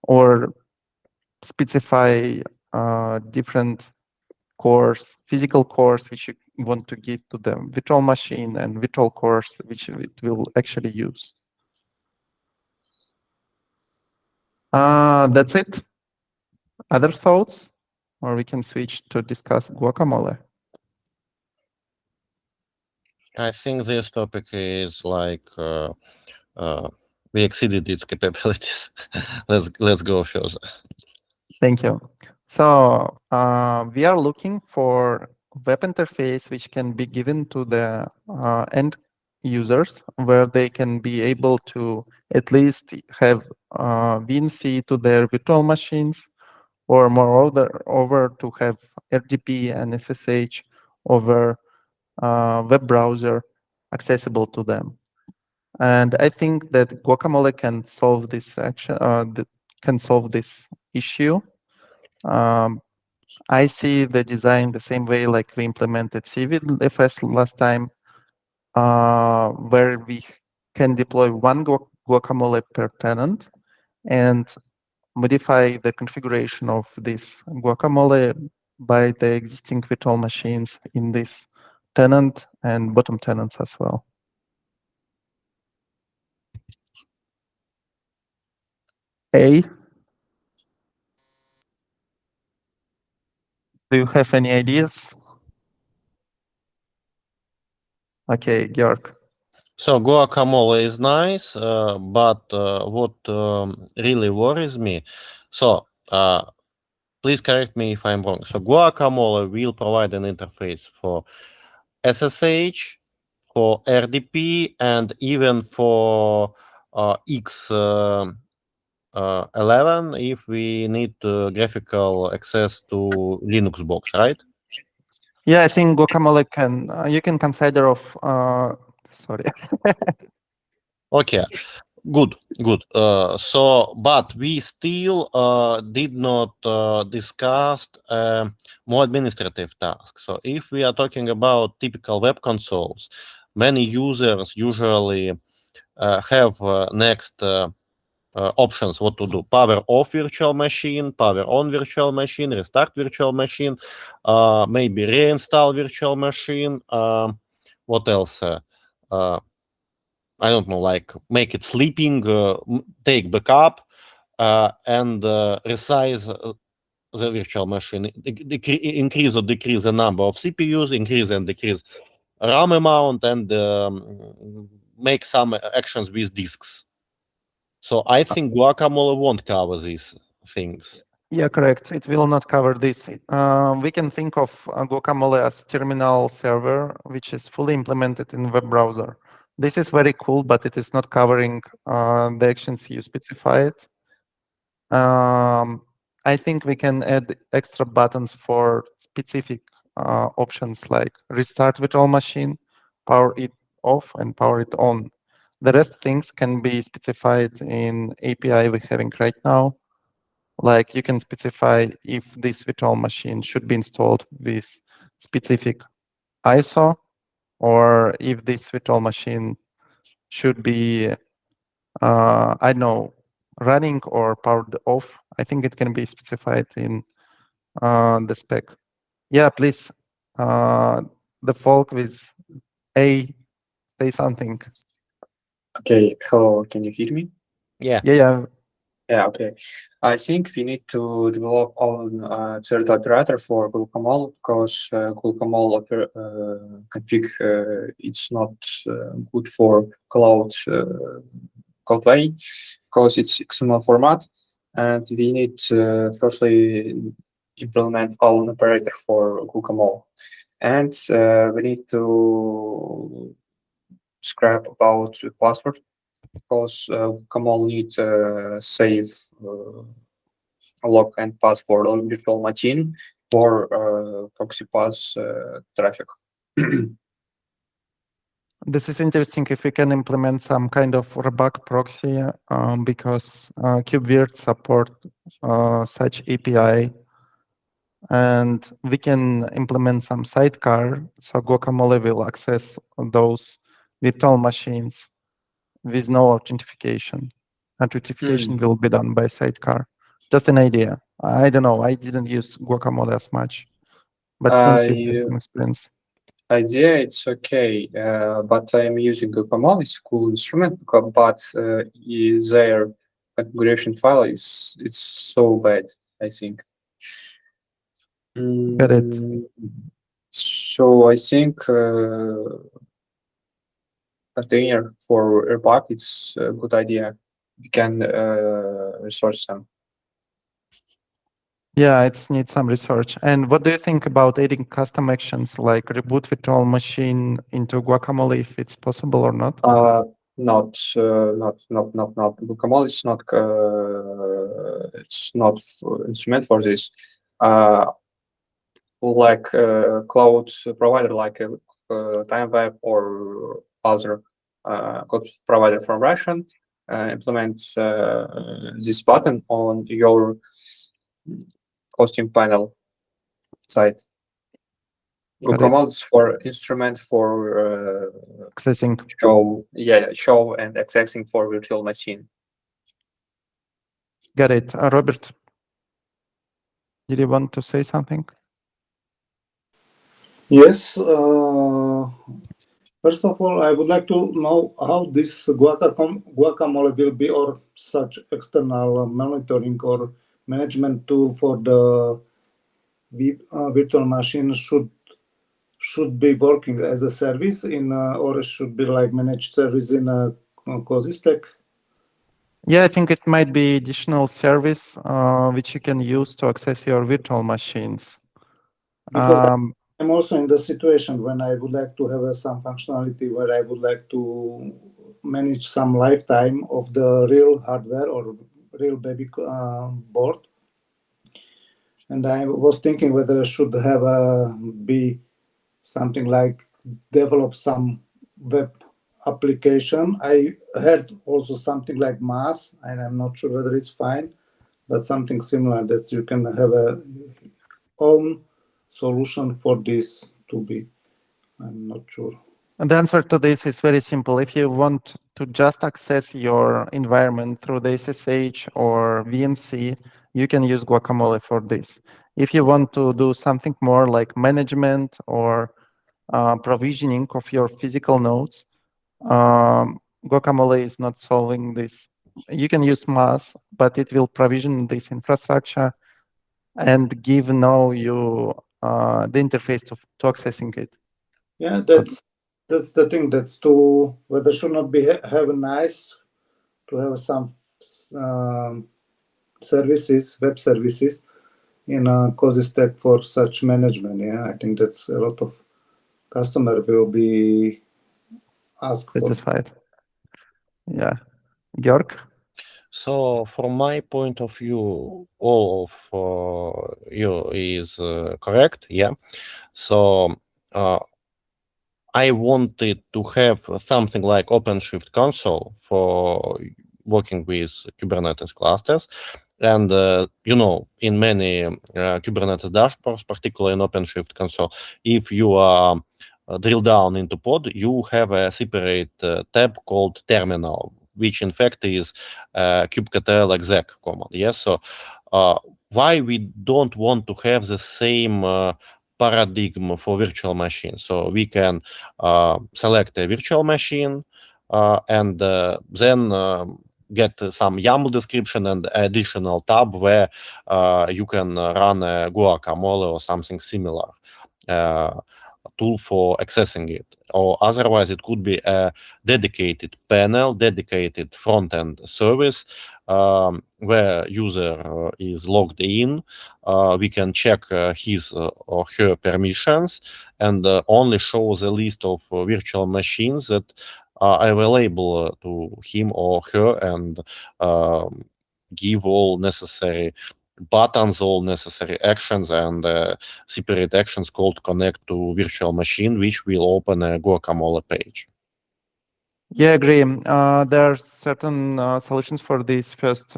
or specify different cores, physical cores, which you want to give to the virtual machine and virtual cores, which it will actually use. That's it. Other thoughts? Or we can switch to discuss Guacamole. I think this topic is like we exceeded its capabilities. let's go further. Thank you. So we are looking for web interface which can be given to the end users, where they can be able to at least have VNC to their virtual machines, or moreover to have RDP and SSH over web browser accessible to them. And I think that Guacamole can solve this issue. I see the design the same way like we implemented CVFS last time, where we can deploy one Guacamole per tenant and modify the configuration of this Guacamole by the existing virtual machines in this tenant and bottom tenants as well. A, do you have any ideas? Okay, Georg. So Guacamole is nice, but what really worries me, so please correct me if I'm wrong. So Guacamole will provide an interface for SSH, for RDP, and even for X11 if we need graphical access to Linux box, right? Yeah, I think Guacamole can, you can consider of, sorry. Okay, good. So, but we still did not discuss more administrative tasks. So if we are talking about typical web consoles, many users usually have next options what to do: power off virtual machine, power on virtual machine, restart virtual machine, maybe reinstall virtual machine. What else? I don't know, like make it sleeping, take backup, and resize the virtual machine, increase or decrease the number of CPUs, increase and decrease RAM amount, and make some actions with disks. So I think Guacamole won't cover these things. Yeah, correct. It will not cover this. We can think of Guacamole as terminal server, which is fully implemented in web browser. This is very cool, but it is not covering the actions you specified. I think we can add extra buttons for specific options like restart virtual machine, power it off, and power it on. The rest things can be specified in API we're having right now. Like you can specify if this virtual machine should be installed with specific ISO, or if this virtual machine should be, I don't know, running or powered off. I think it can be specified in the spec. Yeah, please, the folk with A, say something. Okay, hello, can you hear me? Yeah. Yeah. Yeah, okay. I think we need to develop own third operator for Guacamole, because Guacamole config it's not good for cloud way, because it's XML format, and we need firstly implement own operator for Guacamole, and we need to scrap about the password, because Guacamole needs save log and password on virtual machine for proxy pass traffic. This is interesting if we can implement some kind of rebug proxy, because KubeVirt support such API, and we can implement some sidecar, so Guacamole will access those virtual machines with no authentication. Authentication will be done by sidecar. Just an idea. I don't know. I didn't use Guacamole as much, but since you have some experience. Idea, it's okay, but I'm using Guacamole. It's a cool instrument, but their configuration file it's so bad, I think. Got it. So I think container for rebug it's a good idea. We can research them. Yeah, it needs some research. And what do you think about adding custom actions like reboot virtual machine into Guacamole, if it's possible or not? Not. Guacamole is not. It's not instrument for this. Like cloud provider, like TimeWeb or other cloud provider from Russian implements this button on your hosting panel site. Guacamole is for instrument for accessing. Show and accessing for virtual machine. Got it. Robert, did you want to say something? Yes. First of all, I would like to know how this Guacamole will be, or such external monitoring or management tool for the virtual machine should be working as a service in, or it should be like managed service in Cozystack. Yeah, I think it might be additional service which you can use to access your virtual machines. Because I'm also in the situation when I would like to have some functionality where I would like to manage some lifetime of the real hardware or real baby board. And I was thinking whether I should have be something like develop some web application. I heard also something like MaaS, and I'm not sure whether it's fine, but something similar that you can have a own solution for this to be. I'm not sure. And the answer to this is very simple. If you want to just access your environment through the SSH or VNC, you can use Guacamole for this. If you want to do something more like management or provisioning of your physical nodes, Guacamole is not solving this. You can use MaaS, but it will provision this infrastructure and give now you the interface to accessing it. Yeah, that's the thing. That's to whether should not be have a nice to have some services, web services in a Cozystack for such management. Yeah, I think that's a lot of customer will be asked for. Satisfied. Yeah. Georg? So from my point of view, all of you is correct. Yeah. So I wanted to have something like OpenShift console for working with Kubernetes clusters. And, in many Kubernetes dashboards, particularly in OpenShift console, if you are drill down into pod, you have a separate tab called terminal, which in fact is kubectl exec command. Yes. So why we don't want to have the same paradigm for virtual machine? So we can select a virtual machine and then get some YAML description and additional tab where you can run a Guacamole or something similar tool for accessing it. Or otherwise, it could be a dedicated panel, dedicated front-end service where user is logged in. We can check his or her permissions and only show the list of virtual machines that are available to him or her and give all necessary buttons, all necessary actions, and separate actions called connect to virtual machine, which will open a Guacamole page. Yeah, I agree. There are certain solutions for this. First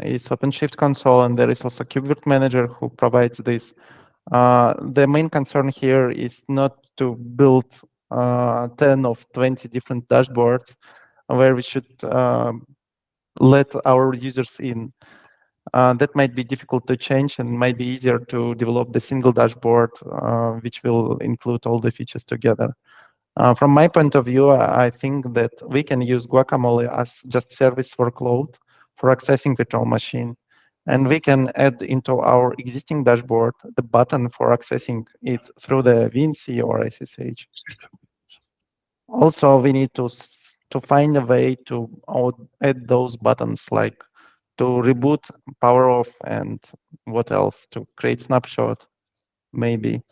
is OpenShift console, and there is also KubeVirt Manager who provides this. The main concern here is not to build 10 of 20 different dashboards where we should let our users in. That might be difficult to change and might be easier to develop the single dashboard, which will include all the features together. From my point of view, I think that we can use Guacamole as just service workload for accessing virtual machine. And we can add into our existing dashboard the button for accessing it through the VNC or SSH. Also, we need to find a way to add those buttons like to reboot, power off, and what else? To create snapshot, maybe.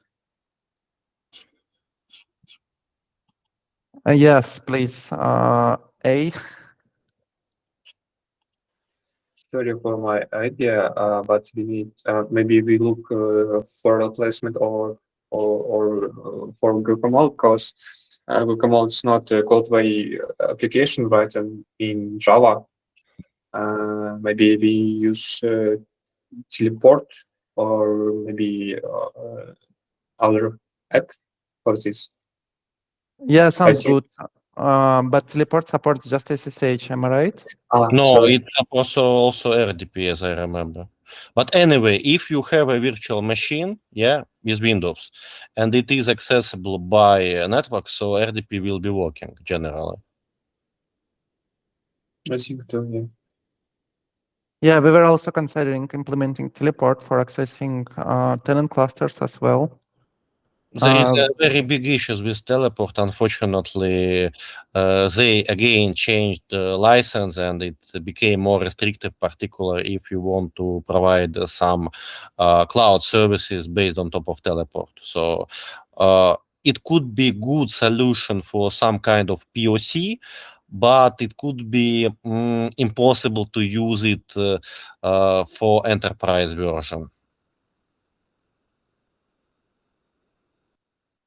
Yes, please. A. Sorry for my idea, but we need maybe we look for replacement or for Guacamole, because Guacamole is not a code-way application written in Java. Maybe we use teleport or maybe other app for this. Yeah, sounds good. But teleport supports just SSH, am I right? No, sorry. it supports also RDP, as I remember. But anyway, if you have a virtual machine, yeah, with Windows, and it is accessible by a network, so RDP will be working generally. I think so, yeah. Yeah, we were also considering implementing teleport for accessing tenant clusters as well. There is a very big issue with teleport. Unfortunately, they again changed the license and it became more restrictive, particularly if you want to provide some cloud services based on top of teleport. So it could be a good solution for some kind of POC, but it could be impossible to use it for enterprise version.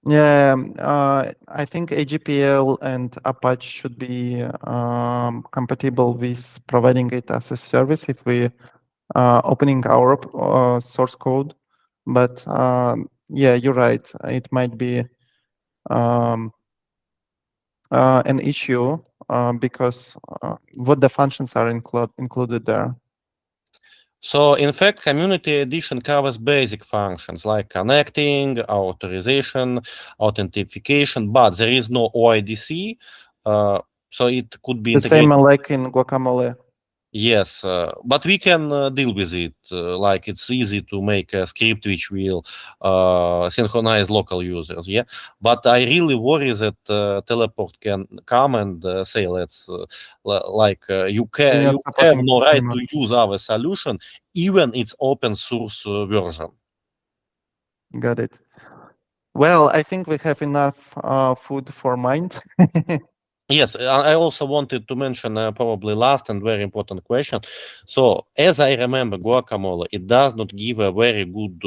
Yeah, I think AGPL and Apache should be compatible with providing it as a service if we opening our source code. But yeah, you're right. It might be an issue because what the functions are included there? So in fact, Community Edition covers basic functions like connecting, authorization, authentication, but there is no OIDC, so it could be The integrated. same like in Guacamole. Yes, but we can deal with it. Like it's easy to make a script which will synchronize local users. Yeah, but I really worry that Teleport can come and say, "Let's you have no right to use our solution, even its open source version." Got it. Well, I think we have enough food for mind. Yes, I also wanted to mention probably last and very important question. So, as I remember, Guacamole, it does not give a very good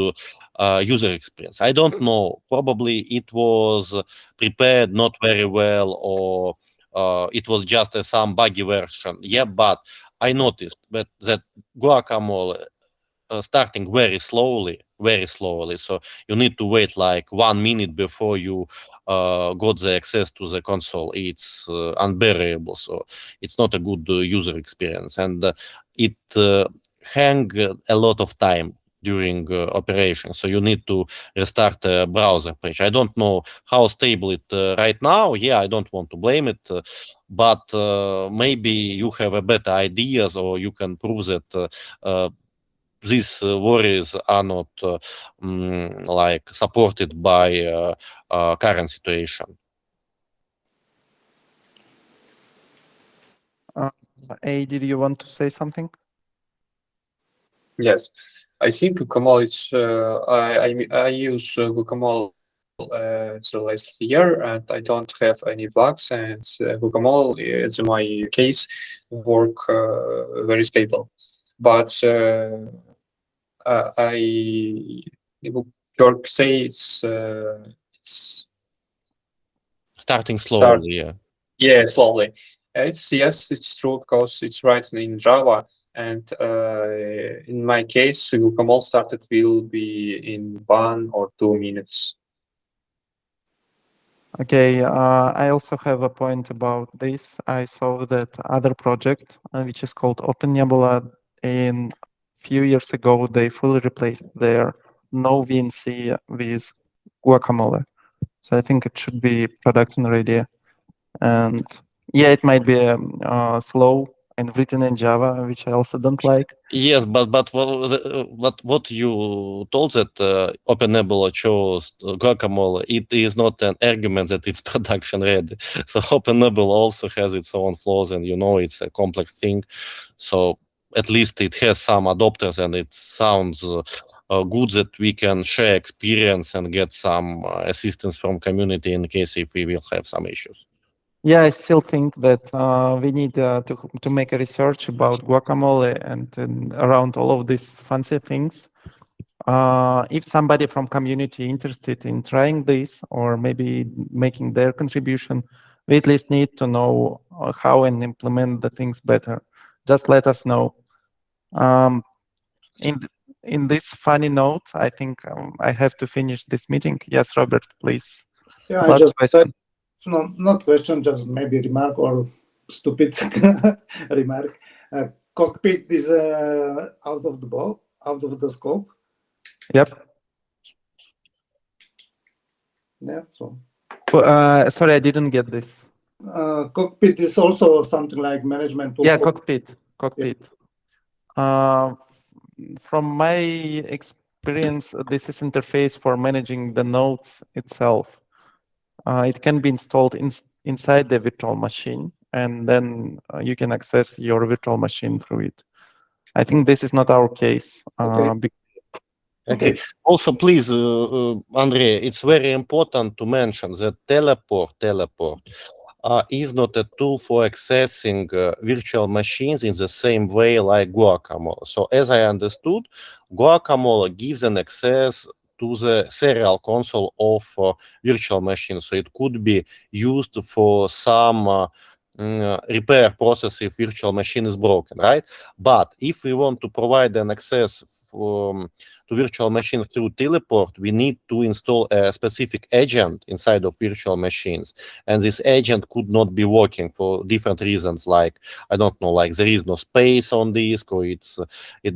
user experience. I don't know, probably it was prepared not very well, or it was just some buggy version. Yeah, but I noticed that Guacamole starting very slowly. So you need to wait like 1 minute before you got the access to the console. It's unbearable. So it's not a good user experience, and it hang a lot of time during operation. So you need to restart a browser page. I don't know how stable it right now. Yeah, I don't want to blame it, but maybe you have a better ideas, or you can prove that these worries are not like supported by current situation. Did you want to say something? Yes, I think Guacamole. I use Guacamole the last year, and I don't have any bugs. And Guacamole, in my case, work very stable. But Georg says it's starting slowly. Yeah, slowly. It's true because it's written in Java, and in my case, Guacamole started will be in 1 or 2 minutes. Okay, I also have a point about this. I saw that other project, which is called OpenNebula, in few years ago, they fully replaced their no VNC with Guacamole. So I think it should be production ready. And yeah, it might be slow and written in Java, which I also don't like. Yes, but what you told that OpenNebula chose Guacamole, it is not an argument that it's production ready. So OpenNebula also has its own flaws, and it's a complex thing. So at least it has some adopters, and it sounds good that we can share experience and get some assistance from community in case if we will have some issues. Yeah, I still think that we need to make a research about Guacamole and around all of these fancy things. If somebody from community interested in trying this or maybe making their contribution, we at least need to know how and implement the things better. Just let us know. In this funny note, I think I have to finish this meeting. Yes, Robert, please. Yeah, I just question. No, not question, just maybe remark or stupid remark. Cockpit is out of the scope. Yep. Yeah. So. Sorry, I didn't get this. Cockpit is also something like management tool. Yeah, cockpit. Yeah. From my experience, this is interface for managing the nodes itself. It can be installed inside the virtual machine, and then you can access your virtual machine through it. I think this is not our case. Okay. Also, please, Andrei, it's very important to mention that Teleport is not a tool for accessing virtual machines in the same way like Guacamole. So as I understood, Guacamole gives an access to the serial console of virtual machines. So it could be used for some repair process if virtual machine is broken, right? But if we want to provide an access to virtual machine through teleport, we need to install a specific agent inside of virtual machines. And this agent could not be working for different reasons, like, I don't know, like there is no space on disk, or it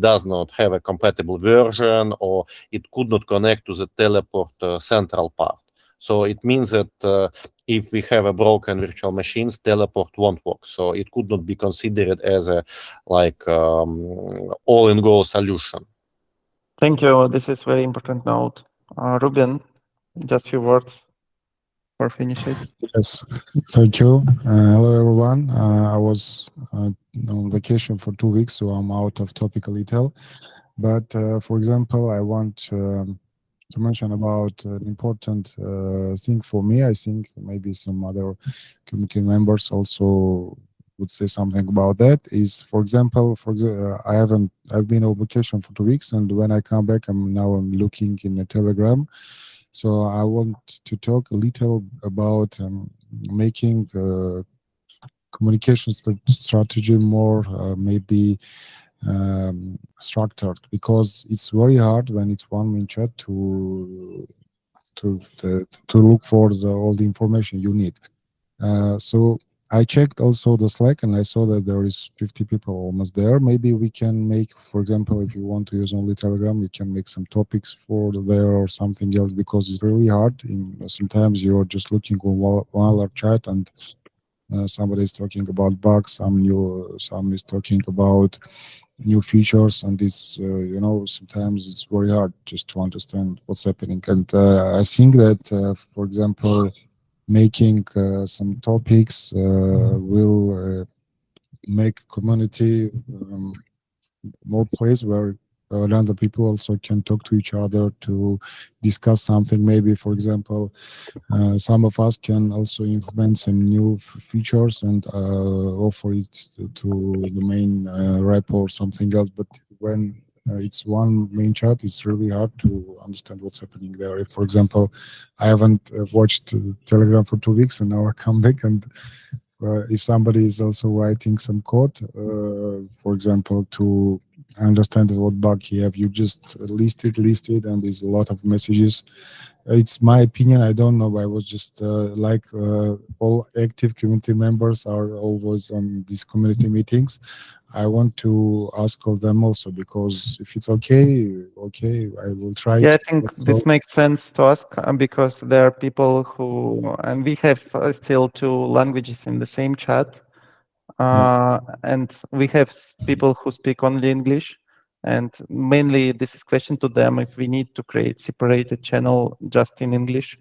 does not have a compatible version, or it could not connect to the teleport central part. So it means that if we have a broken virtual machines, teleport won't work. So it could not be considered as a all-in-go solution. Thank you. This is very important note. Ruben, just a few words for finish it. Yes, thank you. Hello, everyone. I was on vacation for 2 weeks, so I'm out of topic a little. But for example, I want to mention about an important thing for me. I think maybe some other community members also would say something about that. Is, for example, I've been on vacation for 2 weeks, and when I come back, I'm looking in the Telegram. So I want to talk a little about making communication strategy more maybe structured, because it's very hard when it's one main chat to look for all the information you need. So I checked also the Slack, and I saw that there is 50 people almost there. Maybe we can make, for example, if you want to use only Telegram, you can make some topics for there or something else, because it's really hard. Sometimes you're just looking on one other chat, and somebody is talking about bugs, some is talking about new features, and this sometimes it's very hard just to understand what's happening. And I think that for example, making some topics will make community more place where random people also can talk to each other to discuss something. Maybe, for example, some of us can also implement some new features and offer it to the main repo or something else. But when it's one main chat, it's really hard to understand what's happening there. If, for example, I haven't watched Telegram for 2 weeks, and now I come back, and if somebody is also writing some code, for example, to understand what bug you have, you just list it, and there's a lot of messages. It's my opinion, I don't know. I was just all active community members are always on these community meetings. I want to ask all them also, because if it's okay, I will try. Yeah, I think this makes sense to ask, because there are people who, and we have still 2 languages in the same chat, and we have people who speak only English, and mainly this is question to them if we need to create separated channel just in English,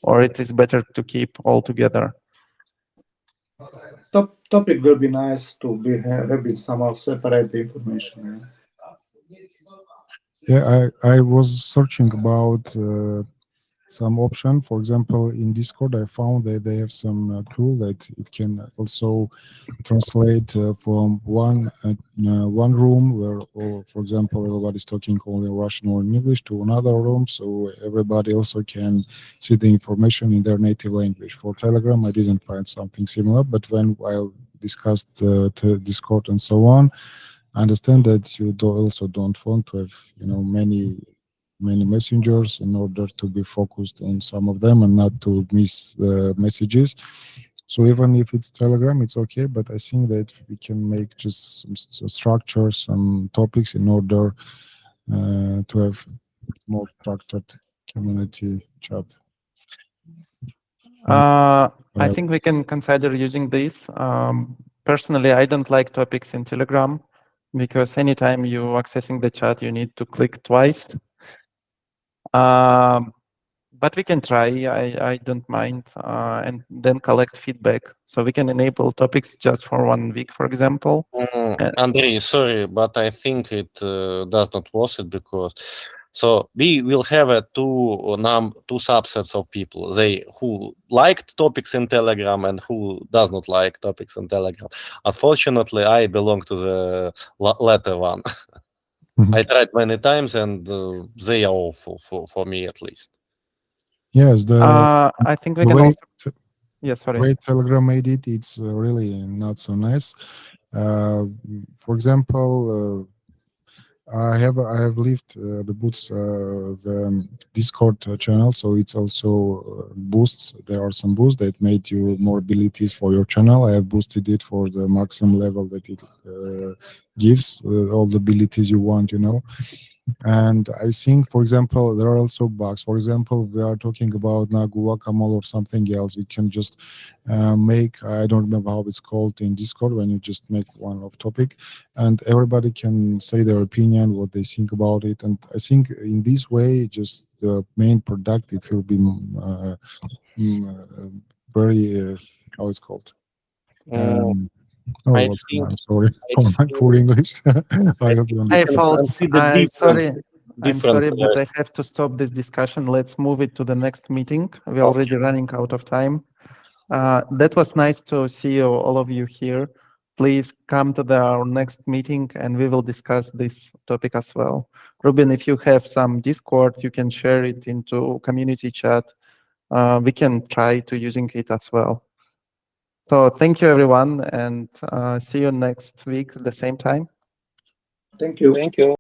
or it is better to keep all together. Topic will be nice to have somehow separate the information. Yeah, I was searching about some option. For example, in Discord, I found that they have some tool that it can also translate from one room where, for example, everybody's talking only Russian or in English, to another room, so everybody also can see the information in their native language. For Telegram, I didn't find something similar, but when I discussed Discord and so on, I understand that you also don't want to have many messengers in order to be focused on some of them and not to miss the messages. So even if it's Telegram, it's okay, but I think that we can make just some structure, some topics in order to have more structured community chat. I think we can consider using this. Personally, I don't like topics in Telegram, because anytime you're accessing the chat, you need to click twice. But we can try, I don't mind, and then collect feedback. So we can enable topics just for 1 week, for example. Andrei, sorry, but I think it does not worth it, because so we will have two subsets of people, they who liked topics in Telegram and who does not like topics in Telegram. Unfortunately, I belong to the latter one. I tried many times, and they are awful for me, at least. Yes, I think we can also Yes, sorry. way Telegram made it, it's really not so nice. For example, I have left the boots the Discord channel, so it's also boosts. There are some boosts that made you more abilities for your channel. I have boosted it for the maximum level that it gives all the abilities you want, you know. And I think, for example, there are also bugs. For example, we are talking about now Guacamole or something else. We can just make, I don't remember how it's called in Discord, when you just make one off topic and everybody can say their opinion, what they think about it. And I think in this way, just the main product, it will be very, how it's called? Oh, I what's think- I'm sorry I for my poor English. I hope you Hey, understand. folks, I'm different, sorry, but I have to stop this discussion. Let's move it to the next meeting. We're already running out of time. That was nice to see you, all of you here. Please come to our next meeting and we will discuss this topic as well. Ruben, if you have some Discord, you can share it into community chat. We can try to using it as well. So thank you, everyone, and see you next week at the same time. Thank you. Thank you.